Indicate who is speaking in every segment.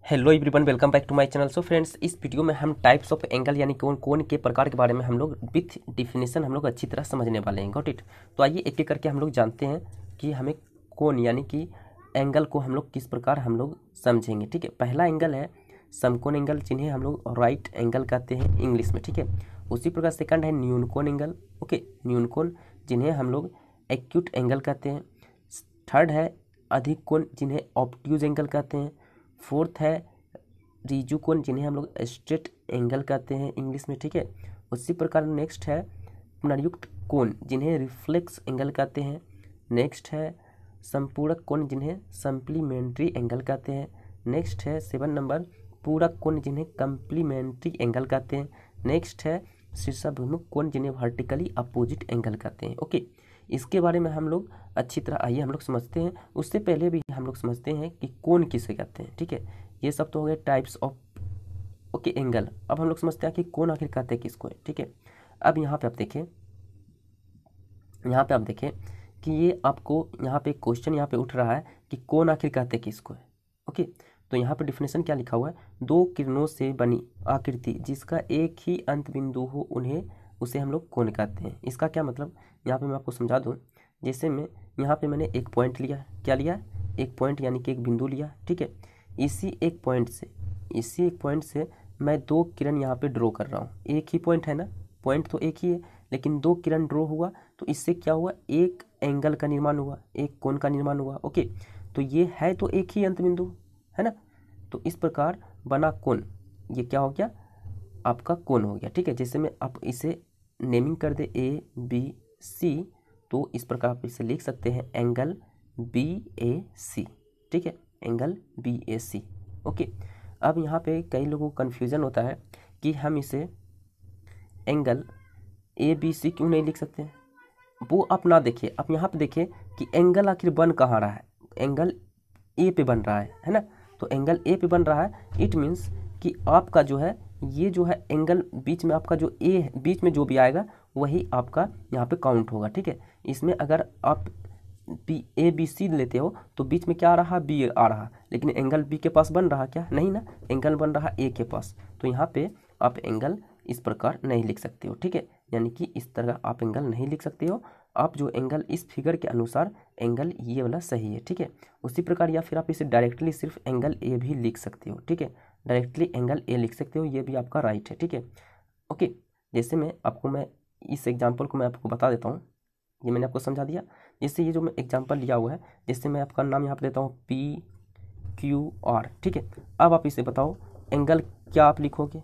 Speaker 1: Hello everyone, welcome back to my channel. So friends, इस video में हम types of angle यानी कोण कोण के प्रकार के बारे में हम लोग विथ डिफिनेशन हम लोग अच्छी तरह समझने वाले हैं। Got it. तो आइए एक एक करके हम लोग जानते हैं कि हमें कोण यानी कि एंगल को हम लोग किस प्रकार हम लोग समझेंगे। ठीक है, पहला एंगल है समकोण एंगल, जिन्हें हम लोग राइट एंगल कहते हैं इंग्लिश में। ठीक है, उसी प्रकार सेकंड है न्यूनकोण एंगल। ओके, न्यूनकोण, जिन्हें हम लोग एक्यूट एंगल कहते हैं। थर्ड है अधिक कोण, जिन्हें ऑब्ट्यूज एंगल कहते हैं। फोर्थ है रिजु कोण, जिन्हें हम लोग स्ट्रेट एंगल कहते हैं इंग्लिश में। ठीक है, उसी प्रकार नेक्स्ट है पुनर्युक्त कोण, जिन्हें रिफ्लेक्स एंगल कहते हैं। नेक्स्ट है संपूरक कोण, जिन्हें सप्लीमेंट्री एंगल कहते हैं। नेक्स्ट है 7 नंबर पूरक कोण, जिन्हें कंप्लीमेंट्री एंगल कहते हैं। नेक्स्ट है शीर्षाभिमुख कोण, जिन्हें वर्टिकली अपोजिट एंगल कहते हैं। ओके, इसके बारे में हम लोग अच्छी तरह आइए हम लोग समझते हैं। उससे पहले भी हम लोग समझते हैं कि कोण किसे कहते हैं। ठीक है, ये सब तो हो गए टाइप्स ऑफ ओके एंगल। अब हम लोग समझते हैं कि कोण आखिर कहते हैं किसको है। ठीक है, अब यहाँ पे आप देखें कि ये आपको यहाँ पे क्वेश्चन यहाँ पे उठ रहा है कि कोण आखिर कहते हैं किसको है। ओके, तो यहाँ पे डिफिनेशन क्या लिखा हुआ है, दो किरणों से बनी आकृति जिसका एक ही अंत बिंदु हो उसे हम लोग कोण कहते हैं। इसका क्या मतलब, यहाँ पे मैं आपको समझा दूँ। जैसे मैं यहाँ पे मैंने एक पॉइंट लिया, क्या लिया, एक पॉइंट यानी कि एक बिंदु लिया। ठीक है, इसी एक पॉइंट से मैं दो किरण यहाँ पे ड्रॉ कर रहा हूँ। एक ही पॉइंट है ना, पॉइंट तो एक ही है, लेकिन दो किरण ड्रॉ हुआ तो इससे क्या हुआ, एक एंगल का निर्माण हुआ, एक कोण का निर्माण हुआ। ओके, तो ये है तो एक ही अंत बिंदु है ना, तो इस प्रकार बना कोण, ये क्या हो गया, आपका कोण हो गया। ठीक है, जैसे मैं आप इसे नेमिंग कर दे ABC, तो इस प्रकार आप इसे लिख सकते हैं एंगल BAC। ठीक है, एंगल BAC। ओके, अब यहाँ पे कई लोगों को कन्फ्यूज़न होता है कि हम इसे एंगल ABC क्यों नहीं लिख सकते हैं। वो आप ना देखिए, आप यहाँ पे देखिए कि एंगल आखिर बन कहाँ रहा है, एंगल A पे बन रहा है ना। तो एंगल A पे बन रहा है, इट मीन्स कि आपका जो है ये जो है एंगल बीच में आपका जो A है, बीच में जो भी आएगा वही आपका यहाँ पे काउंट होगा। ठीक है, इसमें अगर आप ABC लेते हो तो बीच में क्या आ रहा, B आ रहा, लेकिन एंगल B के पास बन रहा क्या, नहीं ना, एंगल बन रहा A के पास। तो यहाँ पे आप एंगल इस प्रकार नहीं लिख सकते हो। ठीक है, यानी कि इस तरह आप एंगल नहीं लिख सकते हो। आप जो एंगल इस फिगर के अनुसार एंगल ये वाला सही है। ठीक है, उसी प्रकार या फिर आप इसे डायरेक्टली सिर्फ एंगल A भी लिख सकते हो। ठीक है, डायरेक्टली एंगल A लिख सकते हो, ये भी आपका राइट है। ठीक है, ओके, जैसे मैं इस एग्जाम्पल को मैं आपको बता देता हूँ, ये मैंने आपको समझा दिया। जैसे ये जो मैं एग्जाम्पल लिया हुआ है, जैसे मैं आपका नाम यहाँ पर देता हूँ PQR। ठीक है, अब आप इसे बताओ एंगल क्या आप लिखोगे,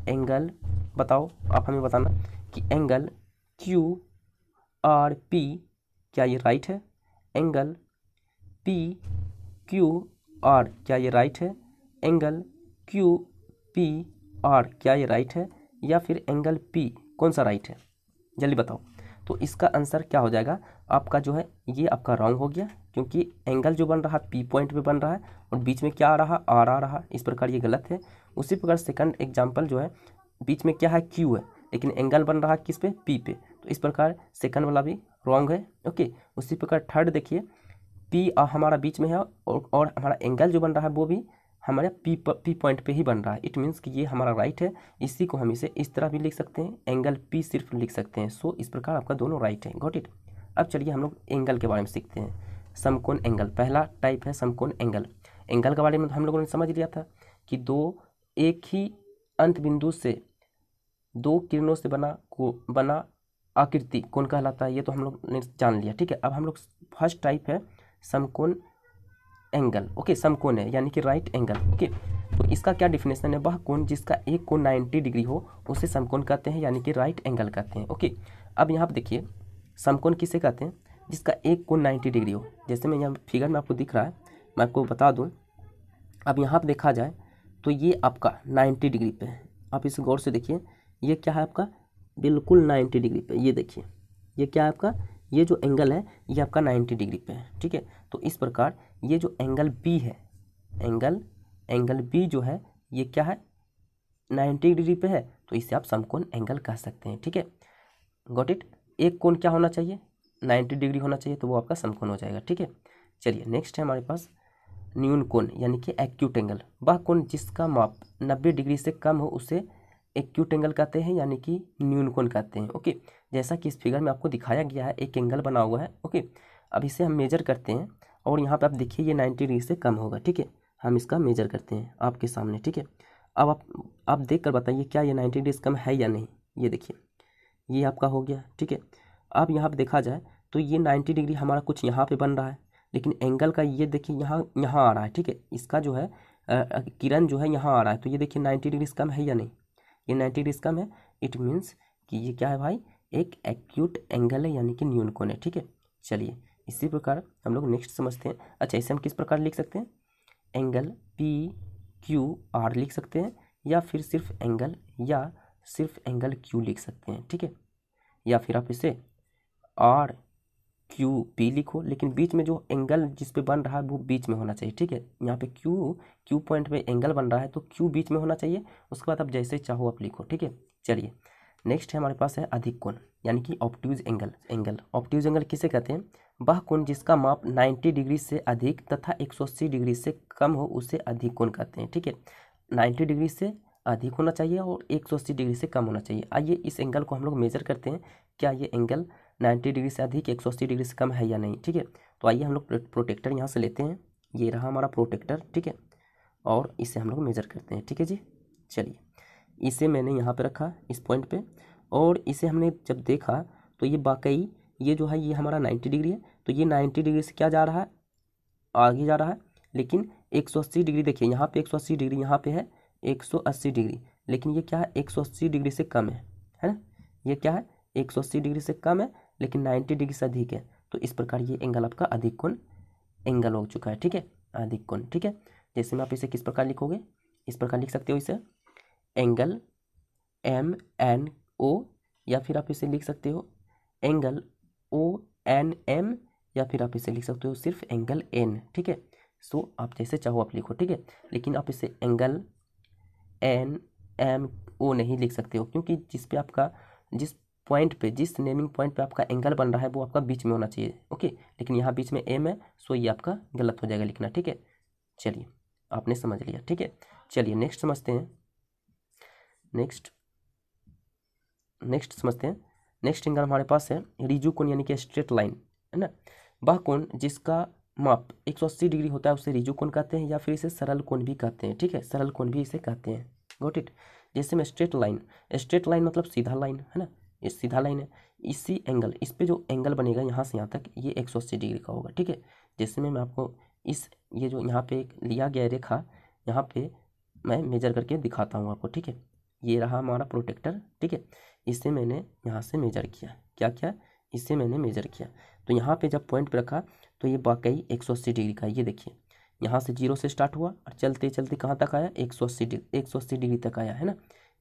Speaker 1: एंगल बताओ, आप हमें बताना कि एंगल QRP क्या ये राइट है, एंगल PQR क्या ये राइट है, एंगल QPR क्या ये राइट है, या फिर एंगल P कौन सा राइट है, जल्दी बताओ। तो इसका आंसर क्या हो जाएगा आपका, जो है ये आपका रॉन्ग हो गया, क्योंकि एंगल जो बन रहा है P पॉइंट पे बन रहा है और बीच में क्या आ रहा, R आ रहा, इस प्रकार ये गलत है। उसी प्रकार सेकंड एग्जाम्पल जो है, बीच में क्या है, Q है, लेकिन एंगल बन रहा है किस पे, P पे, तो इस प्रकार सेकंड वाला भी रॉन्ग है। ओके, उसी प्रकार थर्ड देखिए, P हमारा बीच में है और हमारा एंगल जो बन रहा है वो भी हमारे P पॉइंट पे ही बन रहा है, इट मीन्स कि ये हमारा राइट है। इसी को हम इसे इस तरह भी लिख सकते हैं, एंगल P सिर्फ लिख सकते हैं। सो इस प्रकार आपका दोनों राइट है। Got it. अब चलिए हम लोग एंगल के बारे में सीखते हैं। समकोण एंगल, पहला टाइप है समकोण एंगल। एंगल के बारे में हम लोगों ने समझ लिया था कि दो एक ही अंत बिंदु से दो किरणों से बना आकृति कोण कहलाता है, ये तो हम लोग ने जान लिया। ठीक है, अब हम लोग फर्स्ट टाइप है समकोण एंगल। ओके, समकोण है यानी कि राइट एंगल। ओके, तो इसका क्या डिफिनेशन है, वह कोण जिसका एक कोण 90 डिग्री हो उसे समकोण कहते हैं, यानी कि राइट एंगल कहते हैं। ओके, अब यहाँ पर देखिए समकोण किसे कहते हैं, जिसका एक कोण 90 डिग्री हो। जैसे मैं यहाँ फिगर में आपको दिख रहा है, मैं आपको बता दूँ। अब यहाँ पर देखा जाए तो ये आपका 90 डिग्री पे है, आप इसे गौर से देखिए, ये क्या है आपका, बिल्कुल 90 डिग्री पे, ये देखिए ये क्या है आपका, ये जो एंगल है ये आपका 90 डिग्री पे है। ठीक है, तो इस प्रकार ये जो एंगल B है, एंगल B जो है ये क्या है, 90 डिग्री पे है, तो इसे आप समकोण एंगल कह सकते हैं। ठीक है, गॉट इट। एक कोण क्या होना चाहिए, 90 डिग्री होना चाहिए, तो वो आपका समकोण हो जाएगा। ठीक है, चलिए नेक्स्ट है हमारे पास न्यून कोण यानी कि एक्यूट एंगल, वह कोण जिसका माप 90 डिग्री से कम हो उसे एक्यूट एंगल कहते हैं यानी कि न्यून कोण कहते हैं। ओके, जैसा कि इस फिगर में आपको दिखाया गया है, एक एंगल बना हुआ है। ओके, अब इसे हम मेजर करते हैं और यहाँ पे आप देखिए ये 90 डिग्री से कम होगा। ठीक है, हम इसका मेजर करते हैं आपके सामने। ठीक है, अब आप देख कर बताइए क्या ये 90 डिग्री से कम है या नहीं। ये देखिए ये आपका हो गया। ठीक है, अब यहाँ पे देखा जाए तो ये 90 डिग्री हमारा कुछ यहाँ पे बन रहा है, लेकिन एंगल का ये देखिए यहाँ आ रहा है। ठीक है, इसका जो है किरण जो है यहाँ आ रहा है, तो ये देखिए 90 डिग्री से कम है या नहीं। ये 90 डिग्री से कम है, इट मीन्स कि ये क्या है भाई, एक एक्यूट एंगल है यानी कि न्यून कोण है। ठीक है, चलिए इसी प्रकार हम लोग नेक्स्ट समझते हैं। अच्छा, इसे हम किस प्रकार लिख सकते हैं, एंगल पी क्यू आर लिख सकते हैं, या फिर सिर्फ एंगल क्यू लिख सकते हैं। ठीक है, या फिर आप इसे आर क्यू पी लिखो, लेकिन बीच में जो एंगल जिस पे बन रहा है वो बीच में होना चाहिए। ठीक है, यहाँ पे क्यू पॉइंट पे एंगल बन रहा है तो क्यू बीच में होना चाहिए, उसके बाद आप जैसे चाहो आप लिखो। ठीक है, चलिए नेक्स्ट है हमारे पास है अधिक कोण यानी कि ऑब्ट्यूज एंगल। ऑब्ट्यूज एंगल किसे कहते हैं, वह कोण जिसका माप 90 डिग्री से अधिक तथा 180 डिग्री से कम हो उसे अधिक कोण कहते हैं। ठीक है, 90 डिग्री से अधिक होना चाहिए और 180 डिग्री से कम होना चाहिए। आइए इस एंगल को हम लोग मेजर करते हैं, क्या ये एंगल 90 डिग्री से अधिक 180 डिग्री से कम है या नहीं। ठीक है, तो आइए हम लोग प्रोटेक्टर यहाँ से लेते हैं, ये रहा हमारा प्रोटेक्टर। ठीक है, और इसे हम लोग मेजर करते हैं। ठीक है जी, चलिए इसे मैंने यहाँ पे रखा इस पॉइंट पे, और इसे हमने जब देखा तो ये वाकई ये जो है ये हमारा 90 डिग्री है, तो ये 90 डिग्री से क्या जा रहा है, आगे जा रहा है। लेकिन 180 डिग्री देखिए यहाँ पे 180 डिग्री, यहाँ पे है 180 डिग्री, लेकिन ये क्या है 180 डिग्री से कम है ना। ये क्या है 180 डिग्री से कम है लेकिन 90 डिग्री से अधिक है, तो इस प्रकार ये एंगल आपका अधिक कोण एंगल हो चुका है। ठीक है, अधिक कोण। ठीक है, जैसे में आप इसे किस प्रकार लिखोगे, इस प्रकार लिख सकते हो इसे एंगल MNO, या फिर आप इसे लिख सकते हो एंगल ONM, या फिर आप इसे लिख सकते हो सिर्फ एंगल N। ठीक है, सो आप जैसे चाहो आप लिखो। ठीक है, लेकिन आप इसे एंगल NMO नहीं लिख सकते हो, क्योंकि जिस पे आपका जिस पॉइंट पे जिस नेमिंग पॉइंट पे आपका एंगल बन रहा है वो आपका बीच में होना चाहिए। ओके, लेकिन यहाँ बीच में M है, सो ये आपका गलत हो जाएगा लिखना। ठीक है, चलिए आपने समझ लिया। ठीक है, चलिए नेक्स्ट समझते हैं। नेक्स्ट समझते हैं। नेक्स्ट एंगल हमारे पास है रिजु कोण यानी कि स्ट्रेट लाइन, है ना। वह कोण जिसका माप 180 डिग्री होता है उसे रिजु कोण कहते हैं, या फिर इसे सरल कोण भी कहते हैं। ठीक है, सरल कोण भी इसे कहते हैं। Got it. जैसे में स्ट्रेट लाइन मतलब सीधा लाइन, है ना, ये सीधा लाइन है। इसी एंगल इस पे जो एंगल बनेगा यहाँ से यहाँ तक ये 180 डिग्री का होगा। ठीक है, जैसे में मैं आपको ये जो यहाँ पे एक लिया गया रेखा यहाँ पे मैं मेजर करके दिखाता हूँ आपको। ठीक है, ये रहा हमारा प्रोटेक्टर। ठीक है, इसे मैंने यहाँ से मेजर किया, क्या इसे मैंने मेजर किया, तो यहाँ पे जब पॉइंट पे रखा तो ये वाकई 180 डिग्री का। ये देखिए यहाँ से 0 से स्टार्ट हुआ और चलते चलते कहाँ तक आया, 180 डिग्री तक आया, है ना।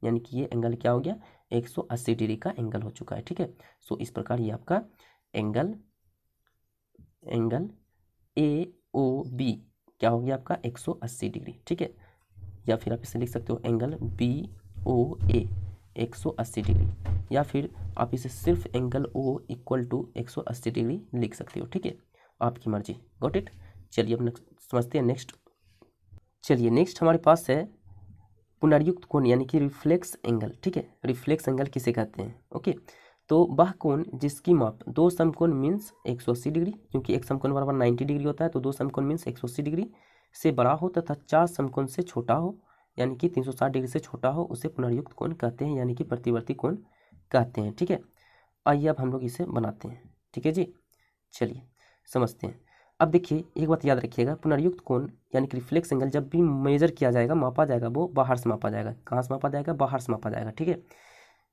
Speaker 1: यानी कि ये एंगल क्या हो गया, 180 डिग्री का एंगल हो चुका है। ठीक है, सो इस प्रकार ये आपका एंगल AOB क्या हो गया आपका 180 डिग्री। ठीक है, या फिर आप इसे लिख सकते हो एंगल BOA 180 डिग्री, या फिर आप इसे सिर्फ angle O equal to 180 degree लिख सकते हो। ठीक है, आपकी मर्जी। Got it. चलिए अब समझते हैं नेक्स्ट। चलिए नेक्स्ट हमारे पास है पुनर्युक्त कोण यानी कि रिफ्लेक्स एंगल। ठीक है, रिफ्लेक्स एंगल किसे कहते हैं। ओके, तो वह कोण जिसकी माप 2 समकोण मीन्स 180 डिग्री, क्योंकि एक समकोण बराबर 90 डिग्री होता है, तो 2 समकोण मीन्स 180 डिग्री से बड़ा हो तथा 4 समकोण से छोटा हो यानी कि 360 डिग्री से छोटा हो उसे पुनर्युक्त कोण कहते हैं यानी कि प्रतिवर्ती कोण कहते हैं। ठीक है, आइए अब हम लोग इसे बनाते हैं। ठीक है जी, चलिए समझते हैं। अब देखिए एक बात याद रखिएगा, पुनर्युक्त कोण यानी कि रिफ्लेक्स एंगल जब भी मेजर किया जाएगा, मापा जाएगा, वो बाहर से मापा जाएगा। कहाँ से मापा जाएगा, बाहर से मापा जाएगा। ठीक है,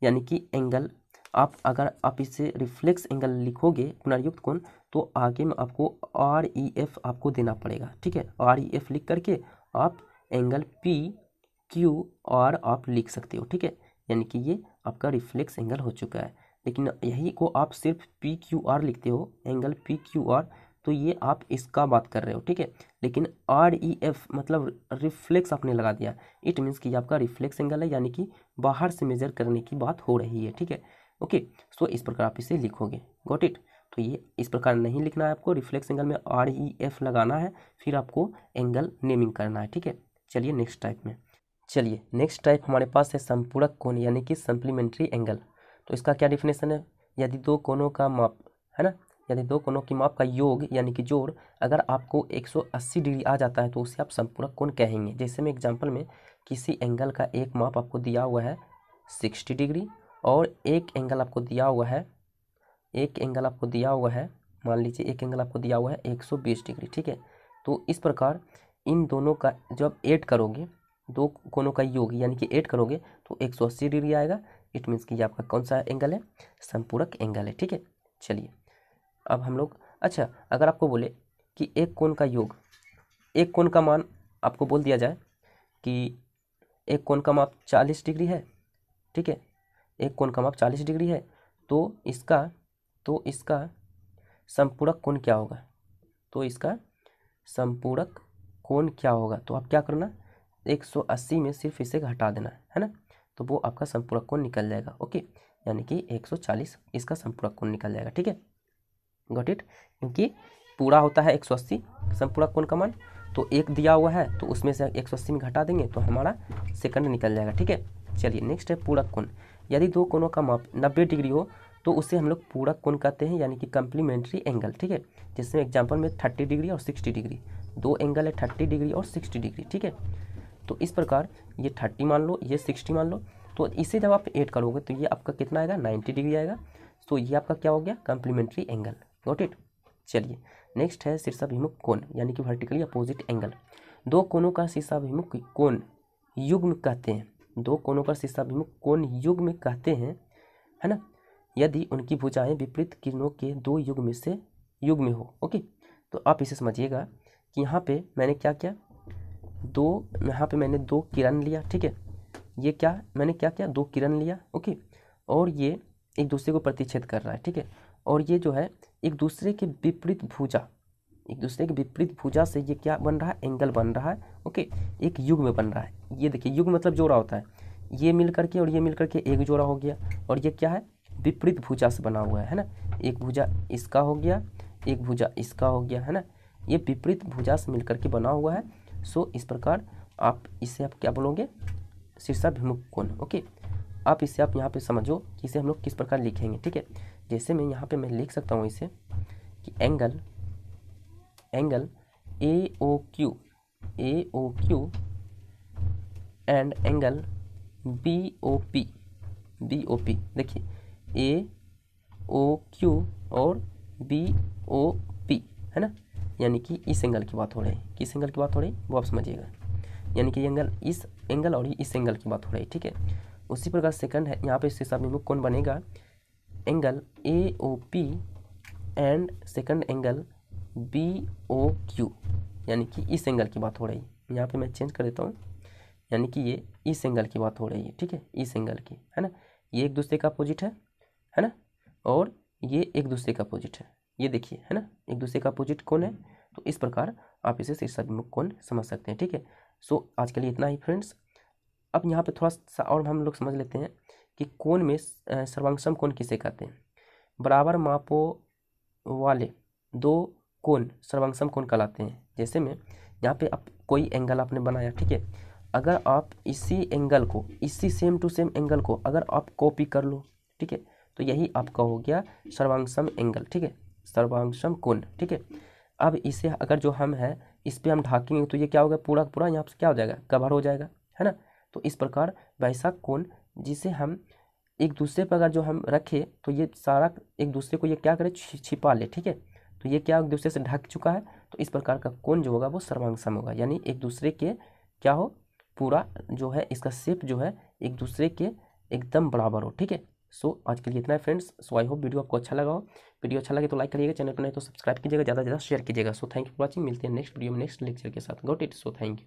Speaker 1: यानी कि एंगल अगर आप इसे रिफ्लेक्स एंगल लिखोगे पुनर्युक्त कोण, तो आगे में आपको REF आपको देना पड़ेगा। ठीक है, REF लिख करके आप एंगल PQR आप लिख सकते हो। ठीक है, यानी कि ये आपका रिफ्लेक्स एंगल हो चुका है। लेकिन यही को आप सिर्फ PQR लिखते हो, एंगल PQR, तो ये आप इसका बात कर रहे हो। ठीक है, लेकिन REF मतलब रिफ्लेक्स आपने लगा दिया, इट मीन्स कि आपका रिफ्लेक्स एंगल है, यानी कि बाहर से मेजर करने की बात हो रही है। ठीक है, ओके, सो इस प्रकार आप इसे लिखोगे। Got it. तो ये इस प्रकार नहीं लिखना है आपको, रिफ्लेक्स एंगल में REF लगाना है, फिर आपको एंगल नेमिंग करना है, ठीक है। चलिए नेक्स्ट टाइप में, चलिए नेक्स्ट टाइप हमारे पास है संपूरक कोण यानी कि सप्लीमेंट्री एंगल। तो इसका क्या डिफिनेशन है, यदि दो कोणों का माप, है ना, यदि दो कोणों की माप का योग यानी कि जोड़ अगर आपको 180 डिग्री आ जाता है तो उसे आप संपूरक कोण कहेंगे। जैसे में एग्जांपल में किसी एंगल का एक माप आपको दिया हुआ है 60 डिग्री और एक एंगल आपको दिया हुआ है, मान लीजिए एक एंगल आपको दिया हुआ है 120 डिग्री, ठीक है। तो इस प्रकार इन दोनों का जब ऐड करोगे, दो कोणों का योग यानी कि ऐड करोगे तो 180 डिग्री आएगा। इट मीन्स कि ये आपका कौन सा एंगल है, संपूरक एंगल है, ठीक है। चलिए अब हम लोग, अच्छा अगर आपको बोले कि एक कोण का योग, एक कोण का मान आपको बोल दिया जाए कि एक कोण का माप 40 डिग्री है, ठीक है, एक कोण का माप 40 डिग्री है, तो इसका संपूरक कोण क्या होगा, तो इसका संपूरक कोण क्या होगा, तो आप क्या करना, 180 में सिर्फ इसे घटा देना है ना, तो वो आपका संपूरक कोण निकल जाएगा, ओके, यानी कि 140 इसका संपूरक कोण निकल जाएगा, ठीक है, गॉट इट। क्योंकि पूरा होता है 180 संपूरक कोण का मान, तो एक दिया हुआ है तो उसमें से 180 में घटा देंगे तो हमारा सेकंड निकल जाएगा, ठीक है। चलिए नेक्स्ट है पूरक कोण। यदि दो कोणों का माप 90 डिग्री हो तो उसे हम लोग पूरक कोण कहते हैं यानी कि कम्प्लीमेंट्री एंगल, ठीक है। जिसमें एग्जाम्पल में 30 डिग्री और 60 डिग्री, दो एंगल है 30 डिग्री और 60 डिग्री, ठीक है। तो इस प्रकार ये 30 मान लो, ये 60 मान लो, तो इसे जब आप ऐड करोगे तो ये आपका कितना आएगा, 90 डिग्री आएगा। तो ये आपका क्या हो गया, कम्प्लीमेंट्री एंगल, गॉट इट। चलिए नेक्स्ट है शीर्षाभिमुख कोण यानी कि वर्टिकली अपोजिट एंगल। दो कोणों का शीर्षाभिमुख कोण युग्म कहते हैं, दो कोणों का शीर्षाभिमुख कोण युग्म कहते हैं, है ना, यदि उनकी भुजाएं विपरीत किरणों के दो युग्म से युग्म हो, ओके। तो आप इसे समझिएगा कि यहाँ पे मैंने क्या किया, यहाँ पे मैंने दो किरण लिया, ठीक है, ये क्या मैंने क्या किया, दो किरण लिया, ओके, और ये एक दूसरे को प्रतिच्छेद कर रहा है, ठीक है, और ये जो है एक दूसरे के विपरीत भुजा, एक दूसरे के विपरीत भुजा से ये क्या बन रहा है, एंगल बन रहा है, ओके, एक युग्म बन रहा है। ये देखिए युग्म मतलब जोड़ा होता है, ये मिल करके और ये मिल करके एक जोड़ा हो गया, और ये क्या है, विपरीत भुजा से बना हुआ है ना, एक भुजा इसका हो गया, एक भुजा इसका हो गया, है ना, ये विपरीत भुजा से मिल करके बना हुआ है। सो इस प्रकार आप इसे आप क्या बोलोगे, शीर्षाभिमुख कोण, ओके। आप इसे आप यहाँ पे समझो कि इसे हम लोग किस प्रकार लिखेंगे, ठीक है। जैसे मैं यहाँ पे मैं लिख सकता हूँ इसे कि angle AOQ and angle BOP, देखिए AOQ और BOP, है ना, यानी कि इस एंगल की बात हो रही है, किस एंगल की बात हो रही है वो आप समझिएगा, यानी कि एंगल इस एंगल और इस एंगल की बात हो रही है, ठीक है। उसी प्रकार सेकंड है, यहाँ पे शीर्षाभिमुख कोण बनेगा angle AOP and second angle BOQ, यानी कि इस एंगल की बात हो रही है। यहाँ पे मैं चेंज कर देता हूँ, यानी कि ये इस एंगल की बात हो रही है, ठीक है, इस एंगल की, है ना, ये एक दूसरे का अपोजिट है ना, और ये एक दूसरे का अपोजिट है, ये देखिए, है ना, एक दूसरे का अपोजिट कोण है। तो इस प्रकार आप इसे शीर्षाभिमुख कोण समझ सकते हैं, ठीक है। सो आज के लिए इतना ही फ्रेंड्स। अब यहाँ पे थोड़ा सा और हम लोग समझ लेते हैं कि कोण में सर्वांगसम कोण किसे कहते हैं। बराबर मापों वाले दो कोण सर्वांगसम कोण कहलाते हैं। जैसे में यहाँ पे आप कोई एंगल आपने बनाया, ठीक है, अगर आप इसी एंगल को, इसी सेम टू सेम एंगल को अगर आप कॉपी कर लो, ठीक है, तो यही आपका हो गया सर्वांगसम एंगल, ठीक है, सर्वांगसम कोण, ठीक है। अब इसे अगर जो हम है इस पर हम ढाकेंगे तो ये क्या होगा, पूरा पूरा यहाँ पे क्या हो जाएगा, कवर हो जाएगा, है ना। तो इस प्रकार वैसा कोण जिसे हम एक दूसरे पर अगर जो हम रखें तो ये सारा एक दूसरे को ये क्या करे, छिपा ले, ठीक है। तो ये क्या एक दूसरे से ढक चुका है, तो इस प्रकार का कोण जो होगा वो सर्वांगसम होगा, यानी एक दूसरे के क्या हो, पूरा जो है इसका शेप जो है एक दूसरे के एकदम बराबर हो, ठीक है। सो आज के लिए इतना है friends. So I hope video आपको अच्छा लगा हो। वीडियो अच्छा लगे तो लाइक करिएगा, चैनल पर नहीं तो सब्सक्राइब कीजिएगा, ज़्यादा से ज़्यादा शेयर कीजिएगा। So thank you for watching, मिलते हैं नेक्स्ट वीडियो में नेक्स्ट लेक्चर के साथ। Got it, so thank you.